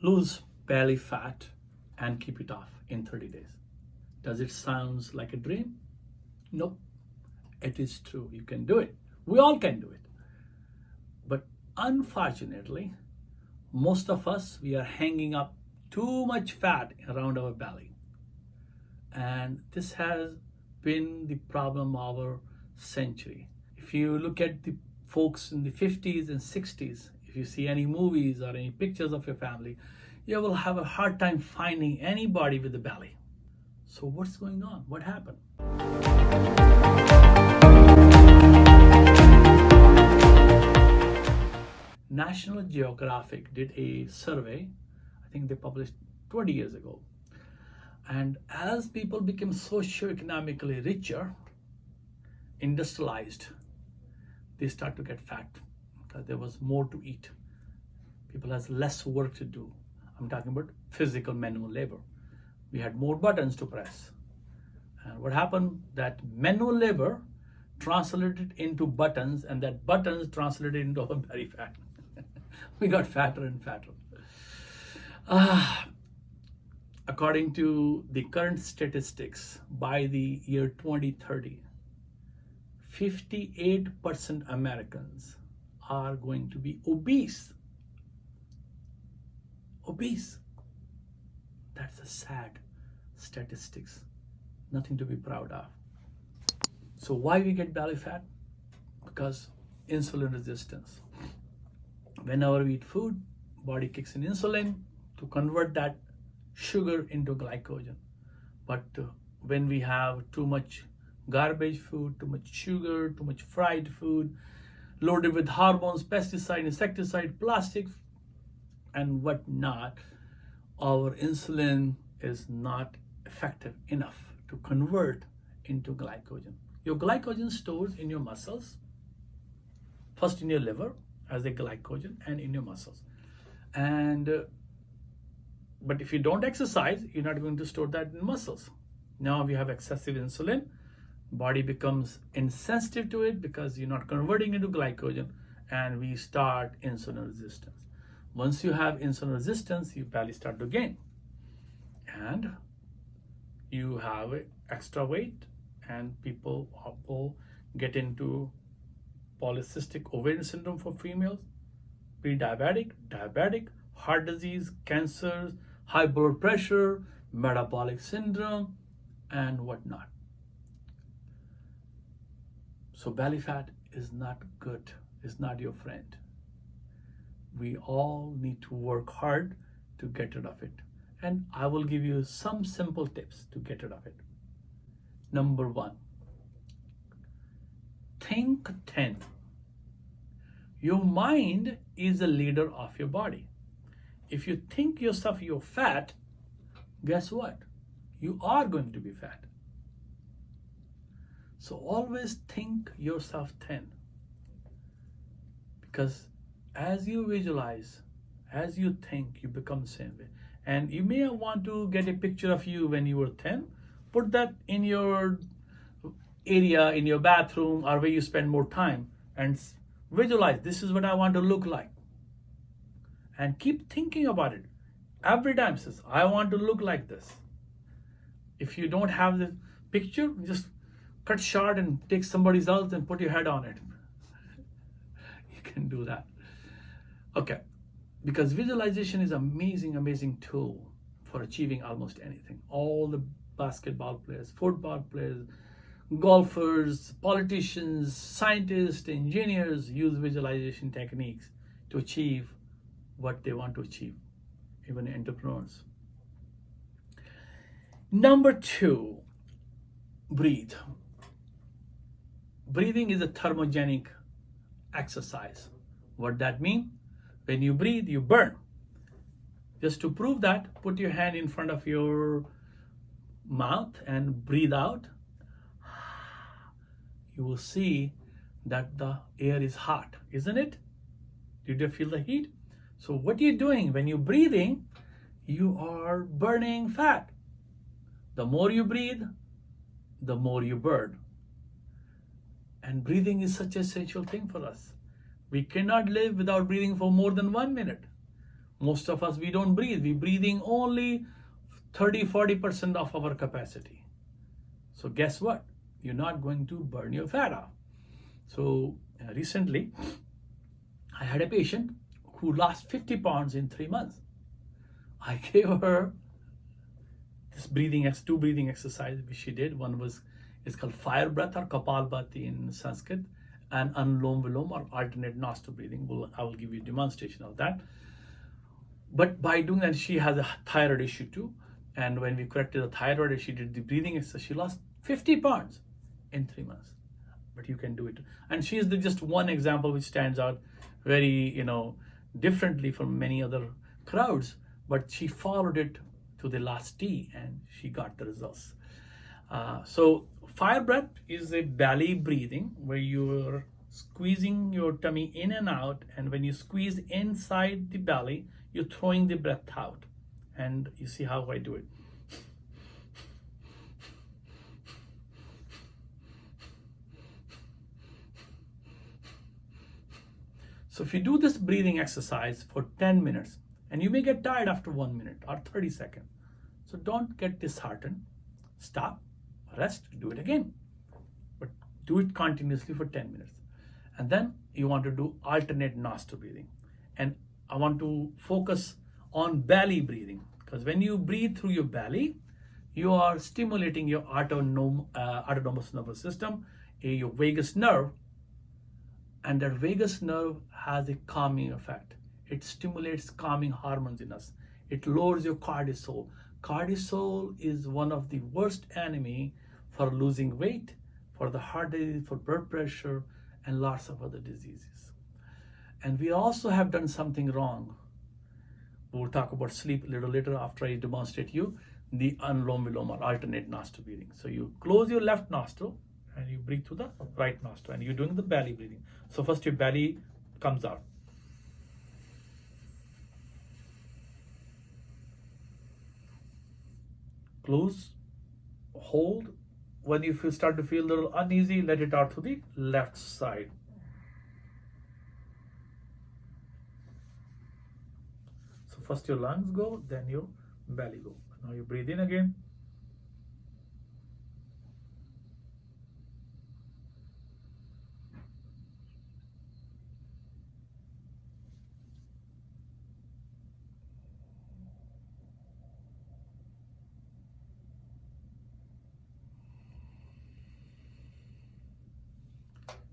lose belly fat and keep it off in 30 days. Does it sound like a dream? Nope. It is true. You can do it. We all can do it. But unfortunately, most of us, we are hanging up too much fat around our belly. And this has been the problem of our century. If you look at the folks in the 50s and 60s, if you see any movies or any pictures of your family, you will have a hard time finding anybody with a belly. So what's going on? What happened? National Geographic did a survey, I think they published 20 years ago. And as people became socioeconomically richer, industrialized, they start to get fat because there was more to eat. People has less work to do. I'm talking about physical manual labor. We had more buttons to press. And what happened, that manual labor translated into buttons, and that buttons translated into our belly fat. We got fatter and fatter. According to the current statistics, by the year 2030, 58% Americans are going to be obese. Obese. That's a sad statistics. Nothing to be proud of. So why we get belly fat? Because insulin resistance. Whenever we eat food, body kicks in insulin to convert that sugar into glycogen. But when we have too much garbage food, too much sugar, too much fried food, loaded with hormones, pesticide, insecticide, plastics, and whatnot, our insulin is not effective enough to convert into glycogen. Your glycogen stores in your muscles, first in your liver as a glycogen and in your muscles. But if you don't exercise, you're not going to store that in muscles. Now we have excessive insulin. Body becomes insensitive to it because you're not converting into glycogen, and we start insulin resistance. Once you have insulin resistance, your belly start to gain. And you have extra weight, and people get into polycystic ovarian syndrome for females, pre-diabetic, diabetic, heart disease, cancers, high blood pressure, metabolic syndrome, and whatnot. So belly fat is not good, is not your friend. We all need to work hard to get rid of it. And I will give you some simple tips to get rid of it. Number 1, think 10. Your mind is the leader of your body. If you think yourself you're fat, guess what? You are going to be fat. So always think yourself 10. Because as you visualize, as you think, you become the same way. And you may want to get a picture of you when you were 10. Put that in your area, in your bathroom, or where you spend more time, and visualize, this is what I want to look like. And keep thinking about it. Every time says, I want to look like this. If you don't have the picture, just cut short and take somebody's else and put your head on it. You can do that. Okay. Because visualization is amazing, amazing tool for achieving almost anything. All the basketball players, football players, golfers, politicians, scientists, engineers use visualization techniques to achieve what they want to achieve, even entrepreneurs. Number 2, breathe. Breathing is a thermogenic exercise. What that means? When you breathe, you burn. Just to prove that, put your hand in front of your mouth and breathe out. You will see that the air is hot, isn't it? Did you feel the heat? So what you're doing when you're breathing, you are burning fat. The more you breathe, the more you burn. And breathing is such an essential thing for us. We cannot live without breathing for more than 1 minute. Most of us, we don't breathe. We're breathing only 30-40% of our capacity. So guess what? You're not going to burn your fat off. So recently, I had a patient who lost 50 pounds in 3 months. I gave her this two breathing exercises which she did. One is called fire breath or kapalbhati in Sanskrit, and anulom vilom or alternate nostril breathing. I will give you a demonstration of that. But by doing that, she has a thyroid issue too. And when we corrected the thyroid, she did the breathing exercise. She lost 50 pounds in 3 months. But you can do it. And she is just one example which stands out very, differently from many other crowds. But she followed it to the last T and she got the results. So fire breath is a belly breathing where you're squeezing your tummy in and out. And when you squeeze inside the belly, you're throwing the breath out. And you see how I do it. So if you do this breathing exercise for 10 minutes, and you may get tired after 1 minute or 30 seconds. So don't get disheartened. Stop, rest, do it again. But do it continuously for 10 minutes. And then you want to do alternate nostril breathing. And I want to focus on belly breathing, because when you breathe through your belly, you are stimulating your autonomous nervous system, your vagus nerve, and that vagus nerve has a calming effect. It stimulates calming hormones in us. It lowers your cortisol. Cortisol is one of the worst enemy for losing weight, for the heart disease, for blood pressure, and lots of other diseases. And we also have done something wrong. We'll talk about sleep a little later after I demonstrate you the anulom vilom or alternate nostril breathing. So you close your left nostril and you breathe through the right nostril, and you're doing the belly breathing. So first your belly comes out. Close, hold. When you start to feel a little uneasy, let it out to the left side. So first your lungs go, then your belly go. Now you breathe in again.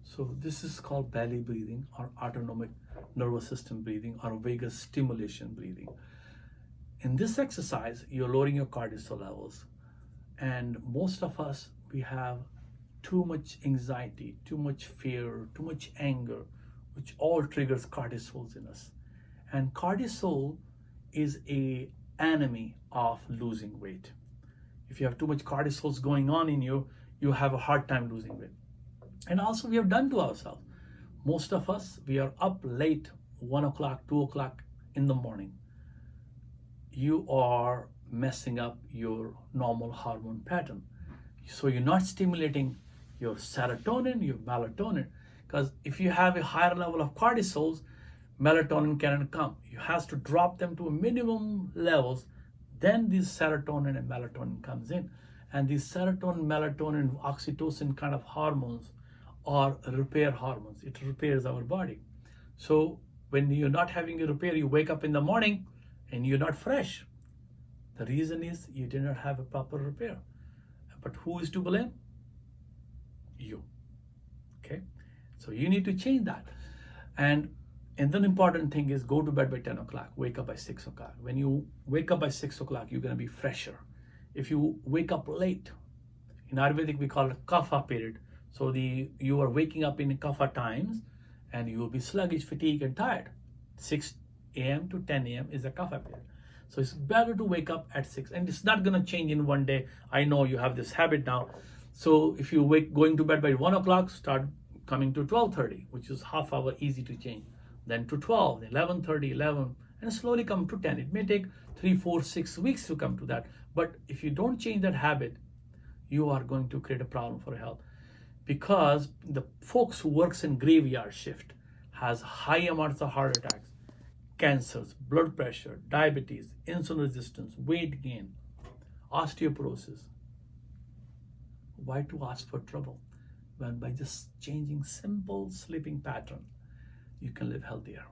So this is called belly breathing or autonomic nervous system breathing or vagus stimulation breathing. In this exercise, you're lowering your cortisol levels. And most of us, we have too much anxiety, too much fear, too much anger, which all triggers cortisols in us. And cortisol is an enemy of losing weight. If you have too much cortisols going on in you, you have a hard time losing weight. And also we have done to ourselves. Most of us, we are up late, 1 o'clock, 2 o'clock in the morning. You are messing up your normal hormone pattern. So you're not stimulating your serotonin, your melatonin. Because if you have a higher level of cortisols, melatonin cannot come. You have to drop them to a minimum levels. Then this serotonin and melatonin comes in. And these serotonin, melatonin, oxytocin kind of hormones are repair hormones. It repairs our body. So when you're not having a repair, you wake up in the morning and you're not fresh. The reason is you did not have a proper repair. But who is to blame? You. Okay? So you need to change that. And the important thing is go to bed by 10 o'clock, wake up by 6 o'clock. When you wake up by 6 o'clock, you're going to be fresher. If you wake up late, in Ayurvedic we call it kapha period. So you are waking up in kapha times and you will be sluggish, fatigued and tired. 6 a.m. to 10 a.m. is a kapha period. So it's better to wake up at 6, and it's not going to change in one day. I know you have this habit now. So if you going to bed by 1 o'clock, start coming to 12:30, which is half hour easy to change. Then to 12, 11:30, 11, and slowly come to 10. It may take 3, 4, 6 weeks to come to that. But if you don't change that habit, you are going to create a problem for health. Because the folks who works in graveyard shift has high amounts of heart attacks, cancers, blood pressure, diabetes, insulin resistance, weight gain, osteoporosis. Why to ask for trouble when by just changing simple sleeping pattern, you can live healthier.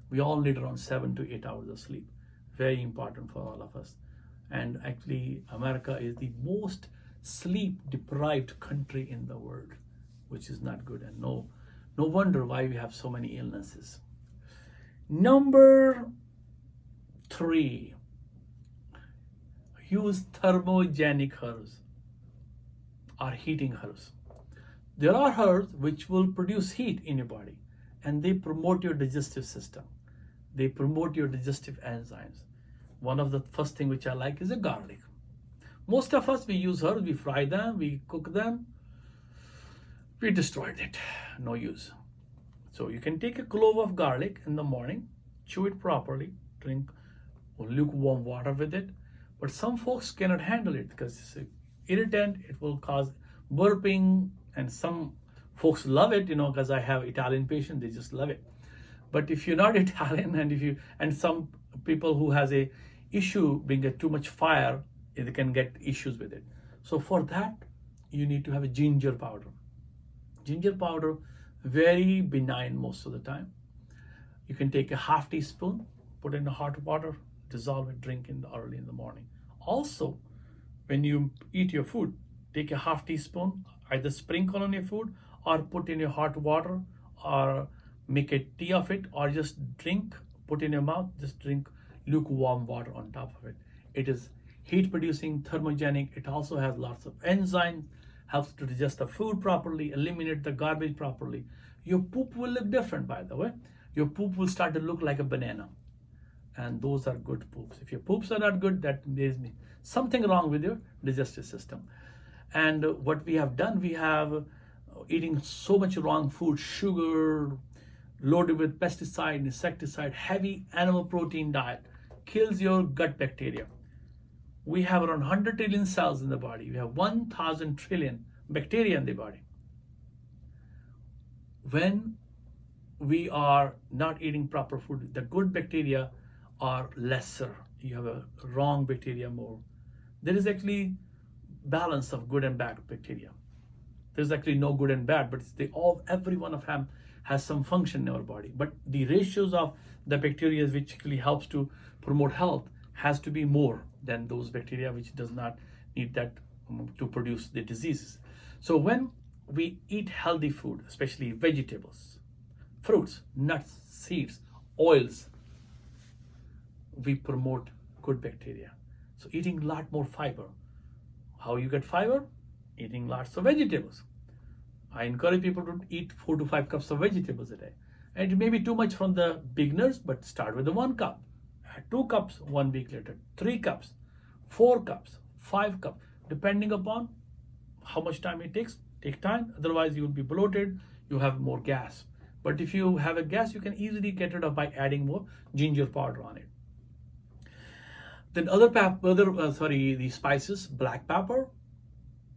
We all need around 7 to 8 hours of sleep. Very important for all of us. And actually, America is the most sleep deprived country in the world, which is not good. And no wonder why we have so many illnesses. Number 3, use thermogenic herbs or heating herbs. There are herbs which will produce heat in your body and they promote your digestive system. They promote your digestive enzymes. One of the first thing which I like is a garlic. Most of us, we use herbs, we fry them, we cook them, we destroyed it, no use. So you can take a clove of garlic in the morning, chew it properly, drink lukewarm water with it. But some folks cannot handle it because it's an irritant, it will cause burping, and some folks love it, because I have Italian patients, they just love it. But if you're not Italian and some people who has a issue being a too much fire, they can get issues with it. So for that, you need to have a ginger powder. Ginger powder, very benign most of the time. You can take a half teaspoon, put in hot water, dissolve it, drink early in the morning. Also, when you eat your food, take a half teaspoon, either sprinkle on your food or put in your hot water or make a tea of it, or just drink, put in your mouth, just drink lukewarm water on top of it. It is heat producing, thermogenic. It also has lots of enzymes, helps to digest the food properly, eliminate the garbage properly. Your poop will look different, by the way. Your poop will start to look like a banana. And those are good poops. If your poops are not good, that means something wrong with your digestive system. And what we have done, we have eating so much wrong food, sugar, loaded with pesticide, insecticide, heavy animal protein diet, kills your gut bacteria. We have around 100 trillion cells in the body. We have 1,000 trillion bacteria in the body. When we are not eating proper food, the good bacteria are lesser. You have a wrong bacteria more. There is actually balance of good and bad bacteria. There's actually no good and bad, but every one of them has some function in our body. But the ratios of the bacteria which actually helps to promote health has to be more than those bacteria which does not need that to produce the diseases. So when we eat healthy food, especially vegetables, fruits, nuts, seeds, oils, we promote good bacteria. So eating a lot more fiber. How you get fiber? Eating lots of vegetables. I encourage people to eat 4 to 5 cups of vegetables a day. And it may be too much from the beginners, but start with the 1 cup. 2 cups 1 week later, 3 cups, 4 cups, 5 cups, depending upon how much time it takes. Take time, otherwise you will be bloated, you have more gas. But if you have a gas, you can easily get rid of by adding more ginger powder on it. Then the spices, black pepper,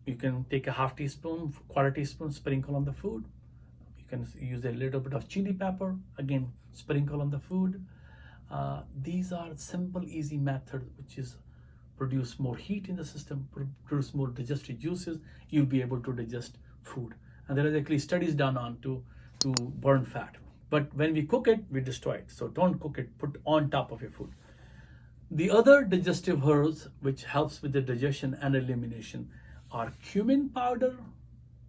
you can take a half teaspoon, quarter teaspoon, sprinkle on the food. You can use a little bit of chili pepper, again, sprinkle on the food. These are simple, easy methods which is produce more heat in the system, produce more digestive juices. You'll be able to digest food. And there are actually studies done on to burn fat. But when we cook it, we destroy it. So don't cook it, put on top of your food. The other digestive herbs which helps with the digestion and elimination are cumin powder,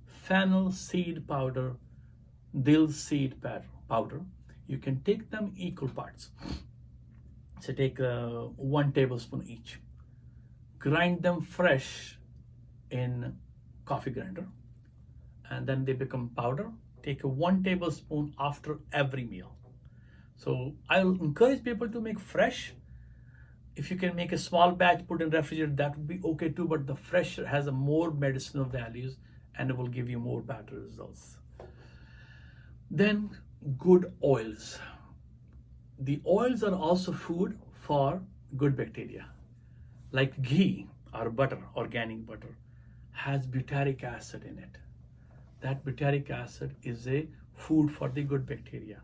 fennel seed powder, dill seed powder. You can take them equal parts. So take 1 tablespoon each. Grind them fresh in coffee grinder, and then they become powder. Take 1 tablespoon after every meal. So I'll encourage people to make fresh. If you can make a small batch, put in refrigerator, that would be okay too, but the fresh has a more medicinal values and it will give you more better results. Then good oils. The oils are also food for good bacteria. Like ghee or butter, organic butter, has butyric acid in it. That butyric acid is a food for the good bacteria.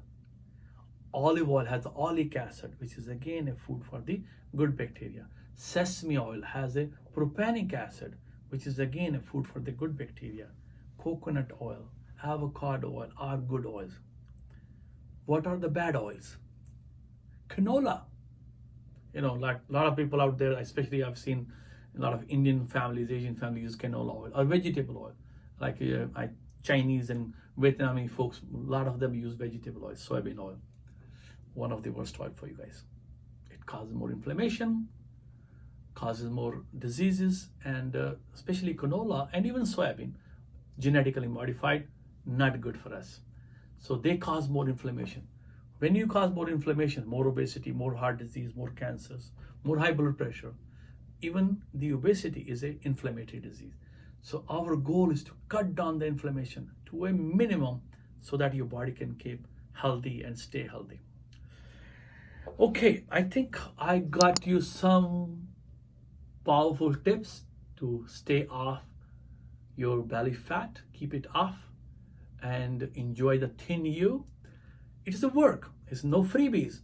Olive oil has oleic acid, which is again a food for the good bacteria. Sesame oil has a propannic acid, which is again a food for the good bacteria. Coconut oil, avocado oil are good oils. What are the bad oils? Canola. Like a lot of people out there, especially I've seen a lot of Indian families, Asian families use canola oil or vegetable oil. Like Chinese and Vietnamese folks, a lot of them use vegetable oil, soybean oil. One of the worst oil for you guys. It causes more inflammation, causes more diseases, and especially canola and even soybean, genetically modified, not good for us. So they cause more inflammation. When you cause more inflammation, more obesity, more heart disease, more cancers, more high blood pressure, even the obesity is an inflammatory disease. So our goal is to cut down the inflammation to a minimum so that your body can keep healthy and stay healthy. Okay, I think I got you some powerful tips to stay off your belly fat, keep it off, and enjoy the thin you. It is a work. It's no freebies.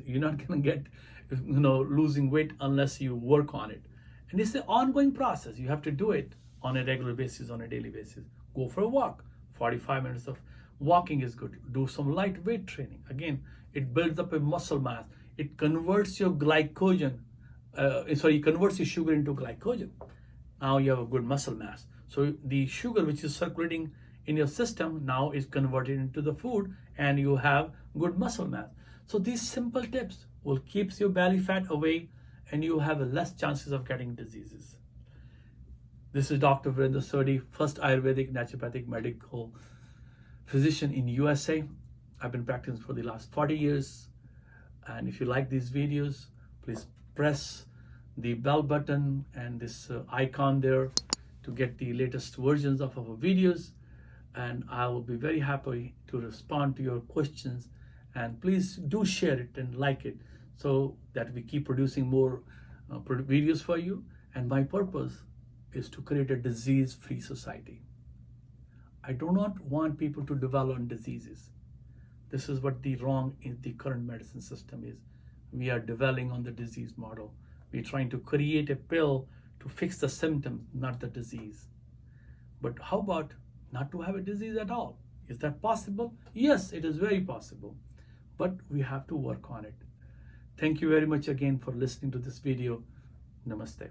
You're not gonna get, losing weight unless you work on it. And it's an ongoing process. You have to do it on a regular basis, on a daily basis. Go for a walk. 45 minutes of walking is good. Do some light weight training. Again, it builds up a muscle mass. It converts your glycogen. It converts your sugar into glycogen. Now you have a good muscle mass. So the sugar which is circulating in your system now is converted into the food, and you have good muscle mass. So these simple tips will keep your belly fat away, and you have less chances of getting diseases. This is Dr. Virender Sodhi, first Ayurvedic Naturopathic medical physician in USA. I've been practicing for the last 40 years. And if you like these videos, please press the bell button and this icon there to get the latest versions of our videos. And I will be very happy to respond to your questions. And please do share it and like it so that we keep producing more videos for you. And my purpose is to create a disease-free society. I do not want people to develop diseases. This is what the wrong in the current medicine system is. We are dwelling on the disease model. We're trying to create a pill to fix the symptoms, not the disease. But how about not to have a disease at all? Is that possible? Yes, it is very possible. But we have to work on it. Thank you very much again for listening to this video. Namaste.